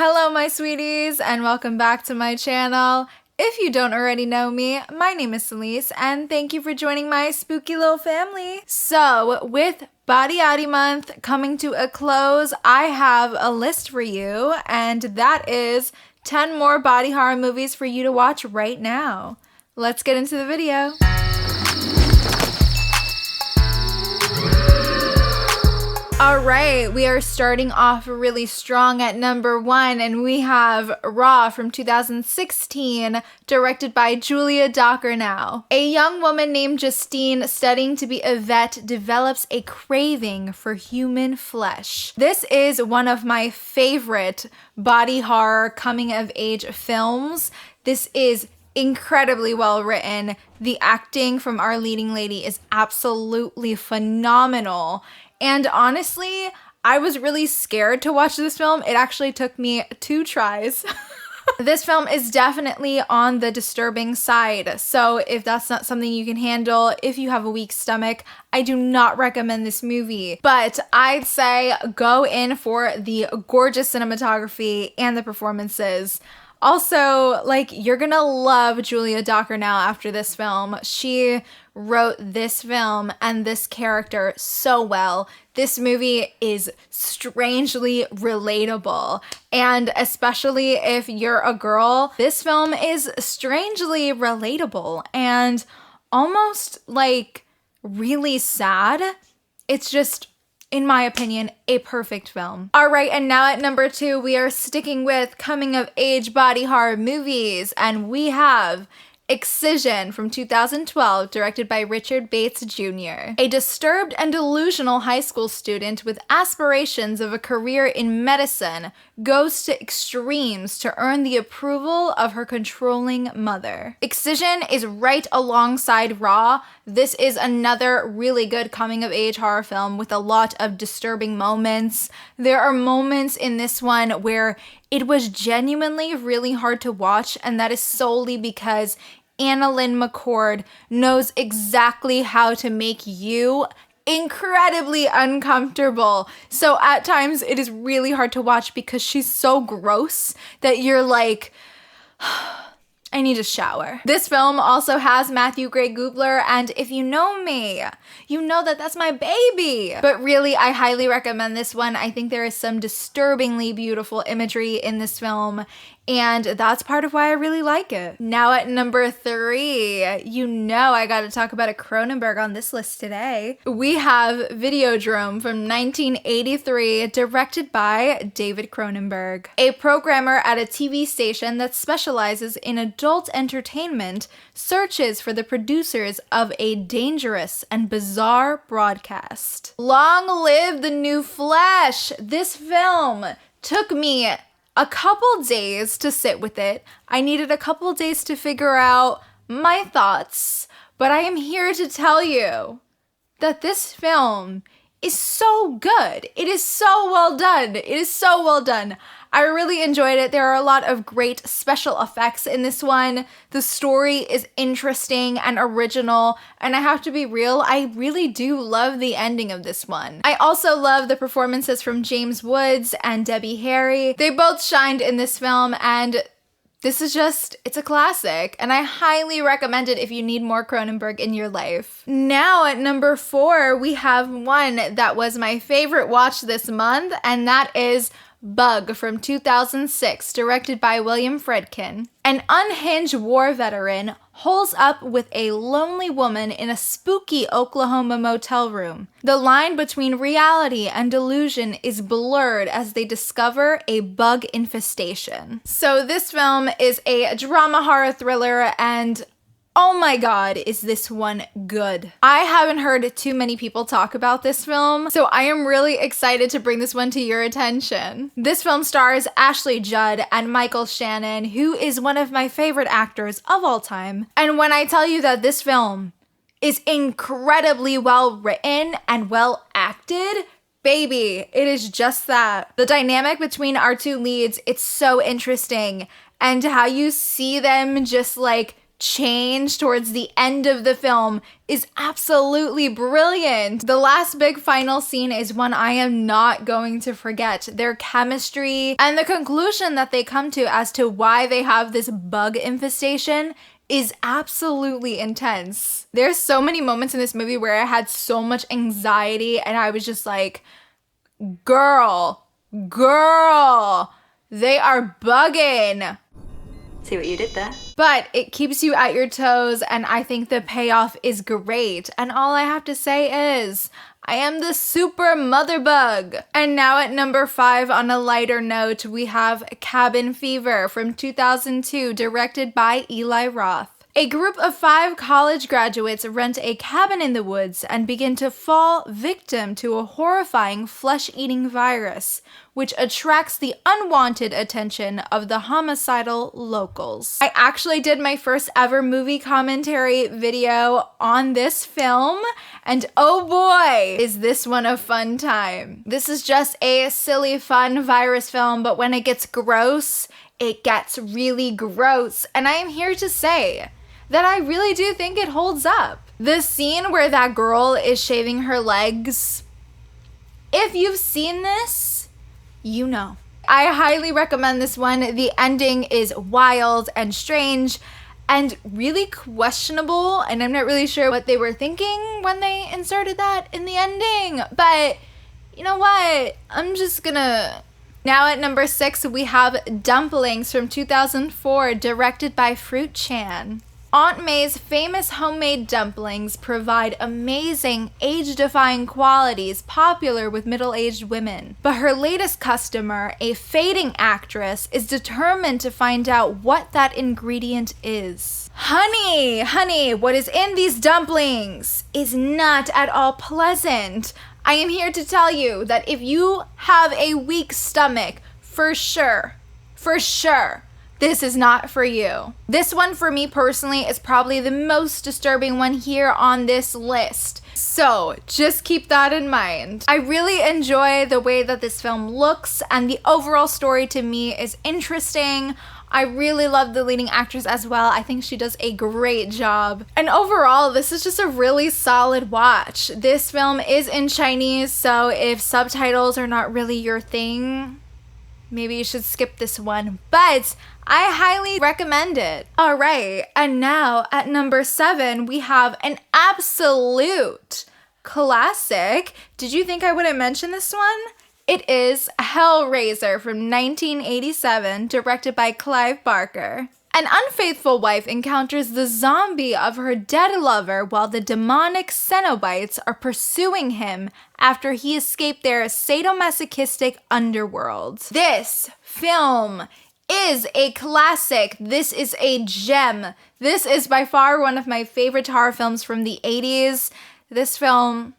Hello, my sweeties, and welcome back to my channel. If you don't already know me, my name is Celise, and thank you for joining my spooky little family. So, with Body-Ody month coming to a close, I have a list for you, and that is 10 more body horror movies for you to watch right now. Let's get into the video. Alright, we are starting off really strong at number 1, and we have Raw from 2016, directed by Julia Dockernau. A young woman named Justine, studying to be a vet, develops a craving for human flesh. This is one of my favorite body horror coming-of-age films. This is incredibly well written. The acting from our leading lady is absolutely phenomenal. And honestly, I was really scared to watch this film. It actually took me 2 tries. This film is definitely on the disturbing side. So if that's not something you can handle, if you have a weak stomach, I do not recommend this movie. But I'd say go in for the gorgeous cinematography and the performances. Also, you're gonna love Julia Dockernau after this film. She wrote this film and this character so well. This movie is strangely relatable. And especially if you're a girl, this film is strangely relatable and almost really sad. It's just, in my opinion, a perfect film. All right, and now at number 2, we are sticking with coming-of-age body horror movies, and we have Excision from 2012, directed by Richard Bates Jr. A disturbed and delusional high school student with aspirations of a career in medicine goes to extremes to earn the approval of her controlling mother. Excision is right alongside Raw. This is another really good coming-of-age horror film with a lot of disturbing moments. There are moments in this one where it was genuinely really hard to watch, and that is solely because Anna Lynn McCord knows exactly how to make you incredibly uncomfortable. So at times it is really hard to watch because she's so gross that you're like, I need a shower. This film also has Matthew Gray Gubler, and if you know me, you know that that's my baby. But really, I highly recommend this one. I think there is some disturbingly beautiful imagery in this film, and that's part of why I really like it. Now at number 3, you know I gotta talk about a Cronenberg on this list today. We have Videodrome from 1983, directed by David Cronenberg. A programmer at a TV station that specializes in adult entertainment searches for the producers of a dangerous and bizarre broadcast. Long live the new flesh! This film took me a couple days to sit with it. I needed a couple days to figure out my thoughts, but I am here to tell you that this film is so good. It is so well done. It is so well done. I really enjoyed it. There are a lot of great special effects in this one. The story is interesting and original, and I have to be real, I really do love the ending of this one. I also love the performances from James Woods and Debbie Harry. They both shined in this film, and this is just, it's a classic, and I highly recommend it if you need more Cronenberg in your life. Now at number 4, we have one that was my favorite watch this month, and that is Bug from 2006, directed by William Friedkin. An unhinged war veteran holes up with a lonely woman in a spooky Oklahoma motel room. The line between reality and delusion is blurred as they discover a bug infestation. So this film is a drama horror thriller, and oh my god, is this one good. I haven't heard too many people talk about this film, so I am really excited to bring this one to your attention. This film stars Ashley Judd and Michael Shannon, who is one of my favorite actors of all time. And when I tell you that this film is incredibly well written and well acted, baby, it is just that. The dynamic between our 2 leads, it's so interesting, and how you see them just change towards the end of the film is absolutely brilliant. The last big final scene is one I am not going to forget. Their chemistry and the conclusion that they come to as to why they have this bug infestation is absolutely intense. There's so many moments in this movie where I had so much anxiety and I was just like, girl, they are bugging. See what you did there? But it keeps you at your toes, and I think the payoff is great. And all I have to say is, I am the super mother bug. And now at number 5, on a lighter note, we have Cabin Fever from 2002, directed by Eli Roth. A group of 5 college graduates rent a cabin in the woods and begin to fall victim to a horrifying flesh-eating virus, which attracts the unwanted attention of the homicidal locals. I actually did my first ever movie commentary video on this film, and oh boy, is this one a fun time. This is just a silly, fun virus film, but when it gets gross, it gets really gross. And I am here to say that I really do think it holds up. The scene where that girl is shaving her legs, if you've seen this, you know. I highly recommend this one. The ending is wild and strange and really questionable, and I'm not really sure what they were thinking when they inserted that in the ending, but you know what? I'm just gonna... Now at number 6, we have Dumplings from 2004, directed by Fruit Chan. Aunt May's famous homemade dumplings provide amazing, age-defying qualities popular with middle-aged women. But her latest customer, a fading actress, is determined to find out what that ingredient is. Honey, what is in these dumplings is not at all pleasant. I am here to tell you that if you have a weak stomach, for sure, this is not for you. This one for me personally is probably the most disturbing one here on this list. So just keep that in mind. I really enjoy the way that this film looks, and the overall story to me is interesting. I really love the leading actress as well. I think she does a great job. And overall, this is just a really solid watch. This film is in Chinese, so if subtitles are not really your thing, maybe you should skip this one, but I highly recommend it. All right, and now at number 7, we have an absolute classic. Did you think I wouldn't mention this one? It is Hellraiser from 1987, directed by Clive Barker. An unfaithful wife encounters the zombie of her dead lover while the demonic Cenobites are pursuing him after he escaped their sadomasochistic underworld. This film is a classic. This is a gem. This is by far one of my favorite horror films from the 80s. This film,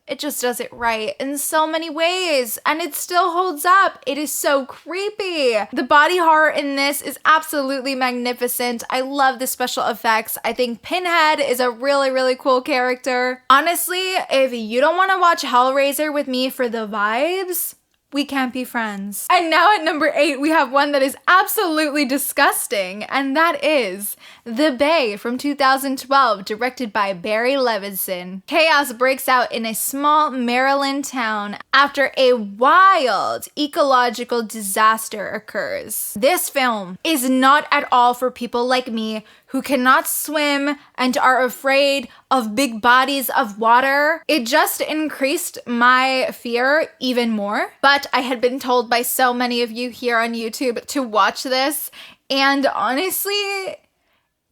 it just does it right in so many ways, and it still holds up. It is so creepy. The body horror in this is absolutely magnificent. I love the special effects. I think Pinhead is a really, really cool character. Honestly, if you don't want to watch Hellraiser with me for the vibes, we can't be friends. And now at number 8, we have one that is absolutely disgusting, and that is The Bay from 2012, directed by Barry Levinson. Chaos breaks out in a small Maryland town after a wild ecological disaster occurs. This film is not at all for people like me who cannot swim and are afraid of big bodies of water. It just increased my fear even more. But I had been told by so many of you here on YouTube to watch this, and honestly,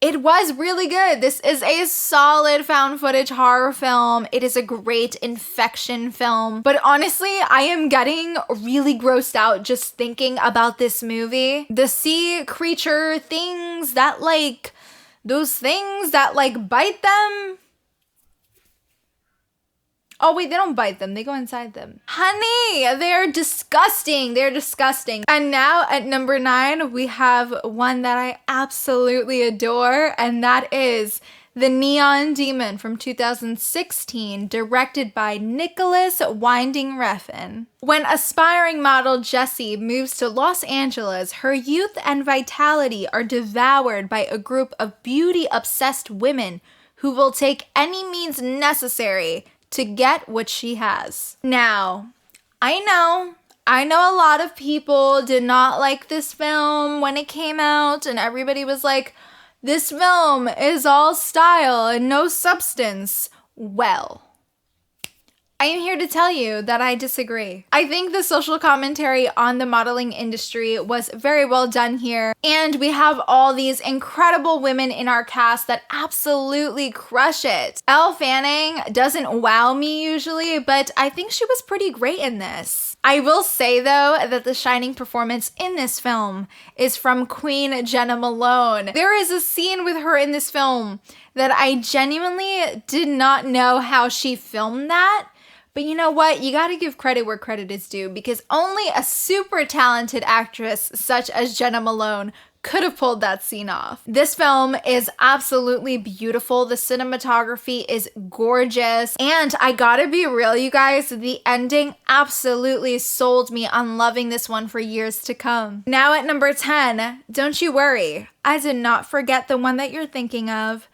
it was really good. This is a solid found footage horror film. It is a great infection film. But honestly, I am getting really grossed out just thinking about this movie. The sea creature things that those things that bite them. Oh wait, they don't bite them. They go inside them. Honey, they're disgusting. They're disgusting. And now at number 9, we have one that I absolutely adore, and that is The Neon Demon from 2016, directed by Nicholas Winding Refn. When aspiring model Jessie moves to Los Angeles, her youth and vitality are devoured by a group of beauty-obsessed women who will take any means necessary to get what she has. Now, I know a lot of people did not like this film when it came out, and everybody was like, this film is all style and no substance. Well, I am here to tell you that I disagree. I think the social commentary on the modeling industry was very well done here, and we have all these incredible women in our cast that absolutely crush it. Elle Fanning doesn't wow me usually, but I think she was pretty great in this. I will say though that the shining performance in this film is from Queen Jenna Malone. There is a scene with her in this film that I genuinely did not know how she filmed that. But you know what? You gotta give credit where credit is due, because only a super talented actress such as Jenna Malone could have pulled that scene off. This film is absolutely beautiful. The cinematography is gorgeous. And I gotta be real, you guys, the ending absolutely sold me on loving this one for years to come. Now at number 10, don't you worry, I did not forget the one that you're thinking of.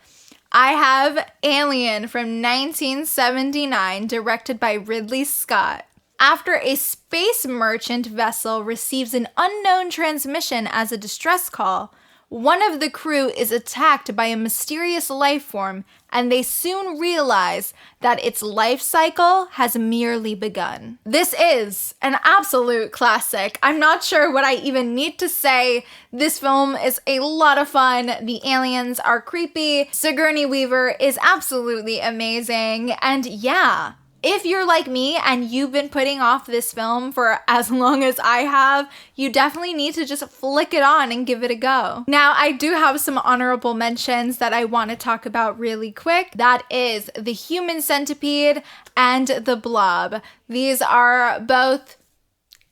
I have Alien from 1979, directed by Ridley Scott. After a space merchant vessel receives an unknown transmission as a distress call, one of the crew is attacked by a mysterious life form, and they soon realize that its life cycle has merely begun. This is an absolute classic. I'm not sure what I even need to say. This film is a lot of fun. The aliens are creepy. Sigourney Weaver is absolutely amazing. And yeah, if you're like me and you've been putting off this film for as long as I have, you definitely need to just flick it on and give it a go. Now, I do have some honorable mentions that I want to talk about really quick. That is The Human Centipede and The Blob. These are both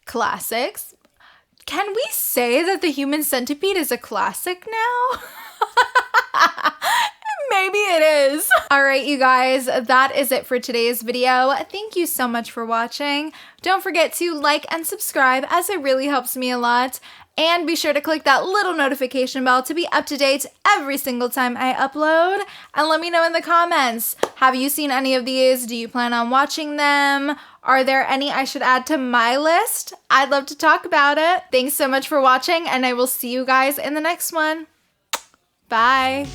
classics. Can we say that The Human Centipede is a classic now? Maybe it is. All right, you guys, that is it for today's video. Thank you so much for watching. Don't forget to like and subscribe, as it really helps me a lot. And be sure to click that little notification bell to be up to date every single time I upload. And let me know in the comments, have you seen any of these? Do you plan on watching them? Are there any I should add to my list? I'd love to talk about it. Thanks so much for watching, and I will see you guys in the next one. Bye.